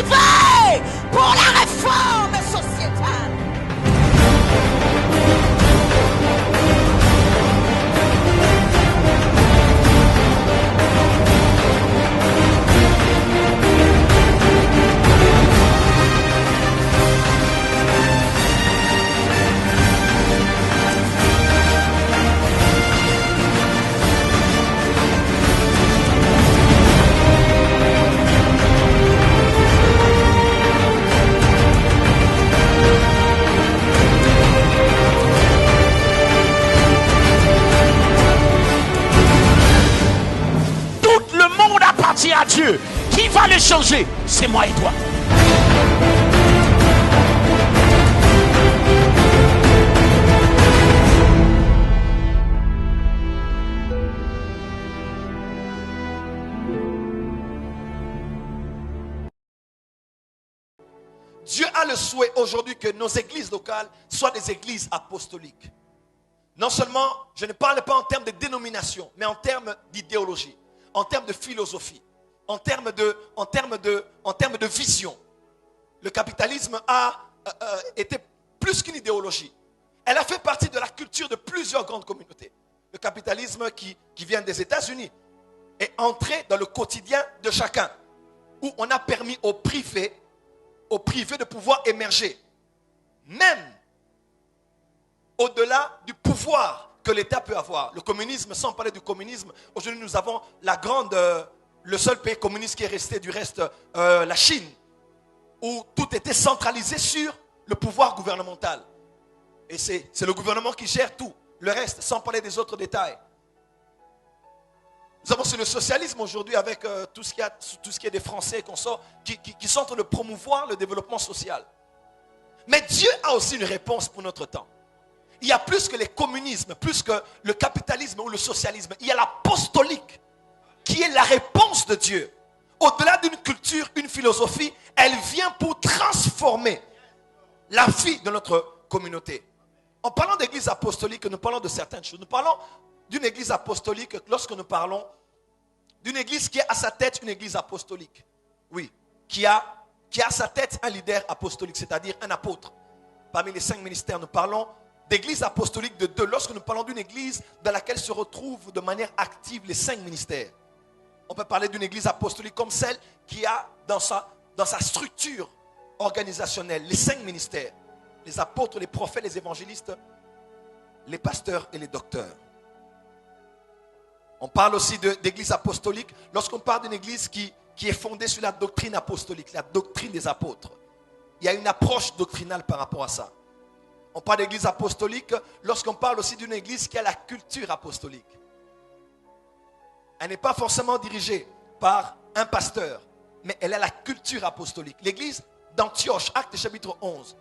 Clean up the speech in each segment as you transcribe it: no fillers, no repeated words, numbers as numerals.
motivés pour la réforme sociétale. À Dieu, qui va le changer? C'est moi et toi. Dieu a le souhait aujourd'hui que nos églises locales soient des églises apostoliques. Non seulement, je ne parle pas en termes de dénomination, mais en termes d'idéologie, en termes de philosophie, en termes de vision. Le capitalisme a été plus qu'une idéologie. Elle a fait partie de la culture de plusieurs grandes communautés. Le capitalisme qui vient des États-Unis est entré dans le quotidien de chacun, où on a permis aux privés de pouvoir émerger. Même au-delà du pouvoir que l'État peut avoir. Le communisme, sans parler du communisme, aujourd'hui nous avons le seul pays communiste qui est resté du reste, la Chine, où tout était centralisé sur le pouvoir gouvernemental. Et c'est le gouvernement qui gère tout, le reste, sans parler des autres détails. Nous avons sur le socialisme aujourd'hui avec tout ce qui est des Français qui sont en train de promouvoir le développement social. Mais Dieu a aussi une réponse pour notre temps. Il y a plus que les communismes, plus que le capitalisme ou le socialisme. Il y a l'apostolique qui est la réponse de Dieu. Au-delà d'une culture, une philosophie, elle vient pour transformer la vie de notre communauté. En parlant d'église apostolique, nous parlons de certaines choses. Nous parlons d'une église apostolique lorsque nous parlons d'une église qui a à sa tête une église apostolique. Oui, qui a à sa tête un leader apostolique, c'est-à-dire un apôtre. Parmi les 5 ministères, nous parlons d'église apostolique de 2. Lorsque nous parlons d'une église dans laquelle se retrouvent de manière active les 5 ministères. On peut parler d'une église apostolique comme celle qui a dans sa structure organisationnelle les 5 ministères. Les apôtres, les prophètes, les évangélistes, les pasteurs et les docteurs. On parle aussi d'église apostolique lorsqu'on parle d'une église qui est fondée sur la doctrine apostolique, la doctrine des apôtres. Il y a une approche doctrinale par rapport à ça. On parle d'église apostolique lorsqu'on parle aussi d'une église qui a la culture apostolique. Elle n'est pas forcément dirigée par un pasteur, mais elle a la culture apostolique. L'église d'Antioche, Acte chapitre 11,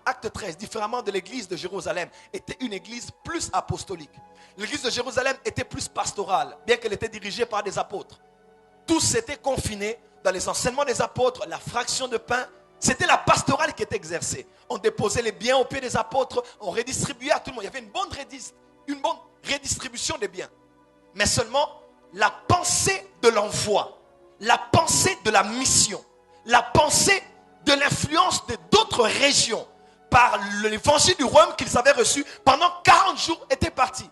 Acte 13, différemment de l'église de Jérusalem, était une église plus apostolique. L'église de Jérusalem était plus pastorale, bien qu'elle était dirigée par des apôtres. Tous s'étaient confinés dans les enseignements des apôtres, la fraction de pain. C'était la pastorale qui était exercée. On déposait les biens aux pieds des apôtres, on redistribuait à tout le monde. Il y avait une bonne redistribution des biens. Mais seulement la pensée de l'envoi, la pensée de la mission, la pensée de l'influence d'autres régions par l'évangile du royaume qu'ils avaient reçu pendant 40 jours était parti.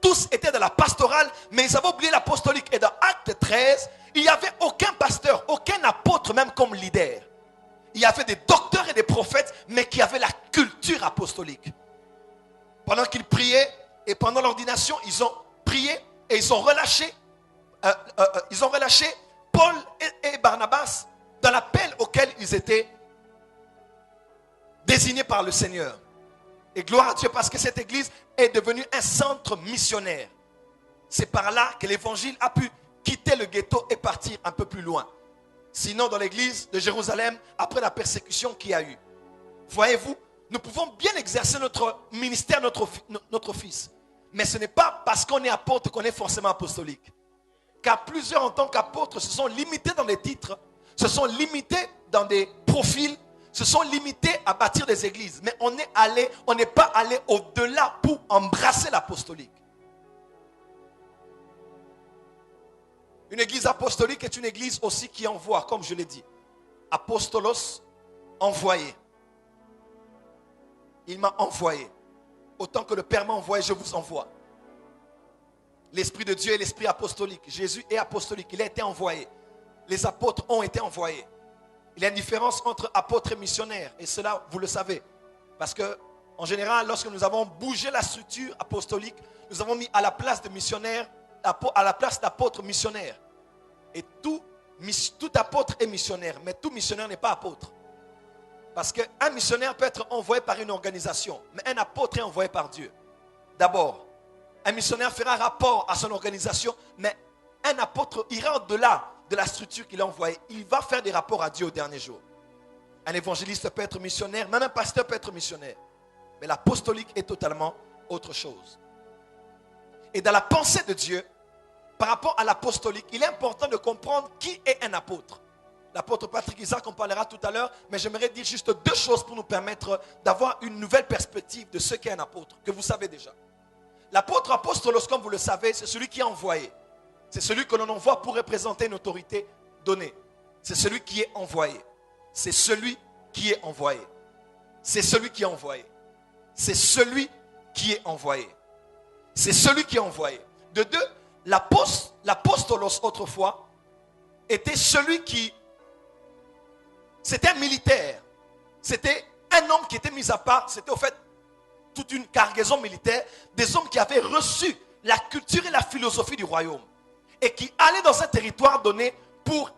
Tous étaient dans la pastorale, mais ils avaient oublié l'apostolique. Et dans Acte 13, il n'y avait aucun pasteur, aucun apôtre même comme leader. Il y avait des docteurs et des prophètes, mais qui avaient la culture apostolique. Pendant qu'ils priaient et pendant l'ordination, ils ont prié et ils ont relâché Paul et Barnabas dans l'appel auquel ils étaient désignés par le Seigneur. Et gloire à Dieu parce que cette église est devenue un centre missionnaire. C'est par là que l'évangile a pu quitter le ghetto et partir un peu plus loin. Sinon, dans l'église de Jérusalem, après la persécution qu'il y a eu, voyez-vous, nous pouvons bien exercer notre ministère, notre office. Mais ce n'est pas parce qu'on est apôtre qu'on est forcément apostolique. Car plusieurs en tant qu'apôtres se sont limités dans des titres, se sont limités dans des profils, se sont limités à bâtir des églises. Mais on n'est pas allé au-delà pour embrasser l'apostolique. Une église apostolique est une église aussi qui envoie, comme je l'ai dit. Apostolos, envoyé. Il m'a envoyé. Autant que le Père m'a envoyé, je vous envoie. L'Esprit de Dieu est l'Esprit apostolique. Jésus est apostolique. Il a été envoyé. Les apôtres ont été envoyés. Il y a une différence entre apôtres et missionnaires. Et cela, vous le savez. Parce que, en général, lorsque nous avons bougé la structure apostolique, nous avons mis à la place de missionnaires, à la place d'apôtres missionnaires. Et tout apôtre est missionnaire. Mais tout missionnaire n'est pas apôtre. Parce qu'un missionnaire peut être envoyé par une organisation. Mais un apôtre est envoyé par Dieu. D'abord, un missionnaire fera rapport à son organisation. Mais un apôtre ira au-delà de la structure qu'il a envoyée. Il va faire des rapports à Dieu au dernier jour. Un évangéliste peut être missionnaire. Même un pasteur peut être missionnaire. Mais l'apostolique est totalement autre chose. Et dans la pensée de Dieu, par rapport à l'apostolique, il est important de comprendre qui est un apôtre. L'apôtre Patrick Isaac en parlera tout à l'heure, mais j'aimerais dire juste deux choses pour nous permettre d'avoir une nouvelle perspective de ce qu'est un apôtre, que vous savez déjà. L'apôtre apostolos, comme vous le savez, c'est celui qui est envoyé. C'est celui que l'on envoie pour représenter une autorité donnée. C'est celui qui est envoyé. C'est celui qui est envoyé. C'est celui qui est envoyé. C'est celui qui est envoyé. C'est celui qui est envoyé. De deux, l'apostolos autrefois était celui qui... C'était un militaire. C'était un homme qui était mis à part. C'était au fait toute une cargaison militaire. Des hommes qui avaient reçu la culture et la philosophie du royaume. Et qui allaient dans un territoire donné pour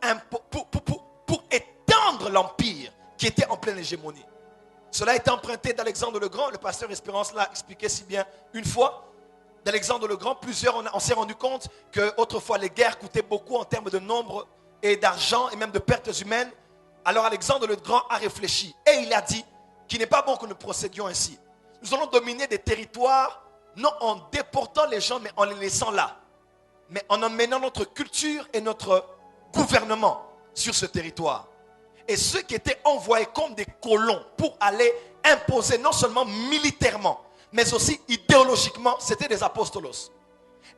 étendre l'empire qui était en pleine hégémonie. Cela a été emprunté d'Alexandre le Grand. Le pasteur Espérance l'a expliqué si bien une fois. D'Alexandre le Grand, on s'est rendu compte qu'autrefois les guerres coûtaient beaucoup en termes de nombre et d'argent et même de pertes humaines. Alors Alexandre le Grand a réfléchi et il a dit qu'il n'est pas bon que nous procédions ainsi. Nous allons dominer des territoires non en déportant les gens mais en les laissant là. Mais en emmenant notre culture et notre gouvernement sur ce territoire. Et ceux qui étaient envoyés comme des colons pour aller imposer non seulement militairement, mais aussi idéologiquement, c'était des apostolos.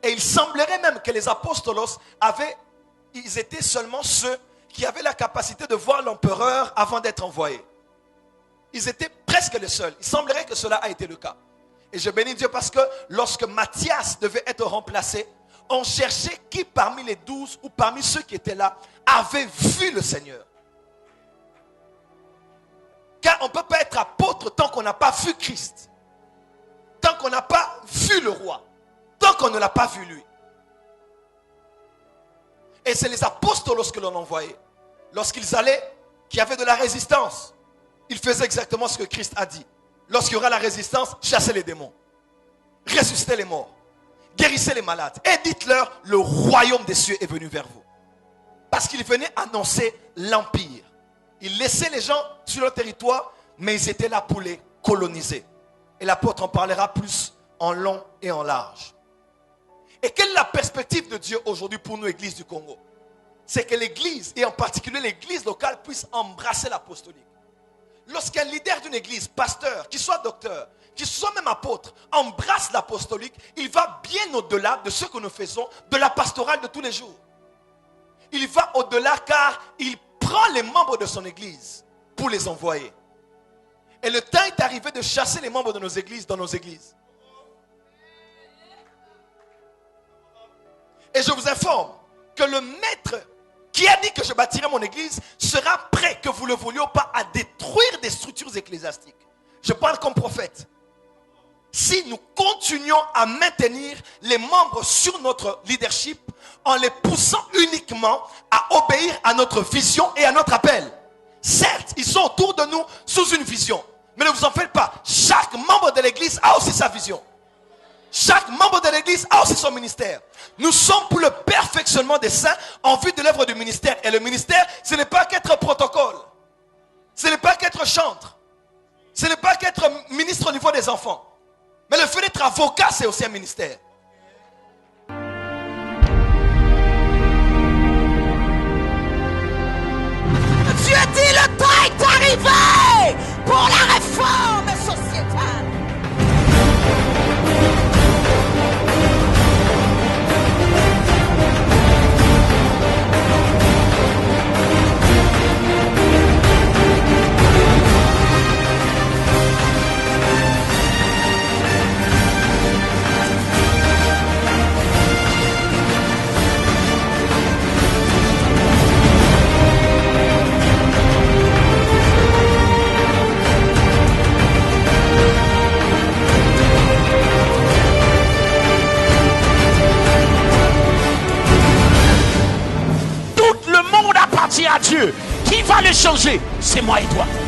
Et il semblerait même que les apostolos ils étaient seulement ceux qui avaient la capacité de voir l'empereur avant d'être envoyés. Ils étaient presque les seuls. Il semblerait que cela a été le cas. Et je bénis Dieu parce que lorsque Matthias devait être remplacé, on cherchait qui parmi les 12 ou parmi ceux qui étaient là avait vu le Seigneur. Car on ne peut pas être apôtre tant qu'on n'a pas vu Christ. Tant qu'on n'a pas vu le roi. Tant qu'on ne l'a pas vu lui. Et c'est les apostolos que l'on envoyait. Lorsqu'ils allaient, qu'il y avait de la résistance, ils faisaient exactement ce que Christ a dit. Lorsqu'il y aura la résistance, chassez les démons. Ressuscitez les morts. Guérissez les malades. Et dites-leur, le royaume des cieux est venu vers vous. Parce qu'il venait annoncer l'empire. Il laissait les gens sur leur territoire, mais ils étaient là pour les coloniser. Et l'apôtre en parlera plus en long et en large. Et quelle est la perspective de Dieu aujourd'hui pour nous, Église du Congo? C'est que l'Église, et en particulier l'Église locale, puisse embrasser l'apostolique. Lorsqu'un leader d'une Église, pasteur, qui soit docteur, qui soit même apôtre, embrasse l'apostolique, il va bien au-delà de ce que nous faisons, de la pastorale de tous les jours. Il va au-delà car il prend les membres de son Église pour les envoyer. Et le temps est arrivé de chasser les membres de nos églises dans nos églises. Et je vous informe que le maître qui a dit que je bâtirai mon église sera prêt, que vous le vouliez ou pas, à détruire des structures ecclésiastiques. Je parle comme prophète. Si nous continuons à maintenir les membres sur notre leadership en les poussant uniquement à obéir à notre vision et à notre appel. Certes, ils sont autour de nous sous une vision. Mais ne vous en faites pas. Chaque membre de l'église a aussi sa vision. Chaque membre de l'église a aussi son ministère. Nous sommes pour le perfectionnement des saints en vue de l'œuvre du ministère. Et le ministère, ce n'est pas qu'être protocole. Ce n'est pas qu'être chantre. Ce n'est pas qu'être ministre au niveau des enfants. Mais le fait d'être avocat, c'est aussi un ministère. Dieu dit le temps est arrivé pour la réforme sociétale. changer, c'est moi et toi.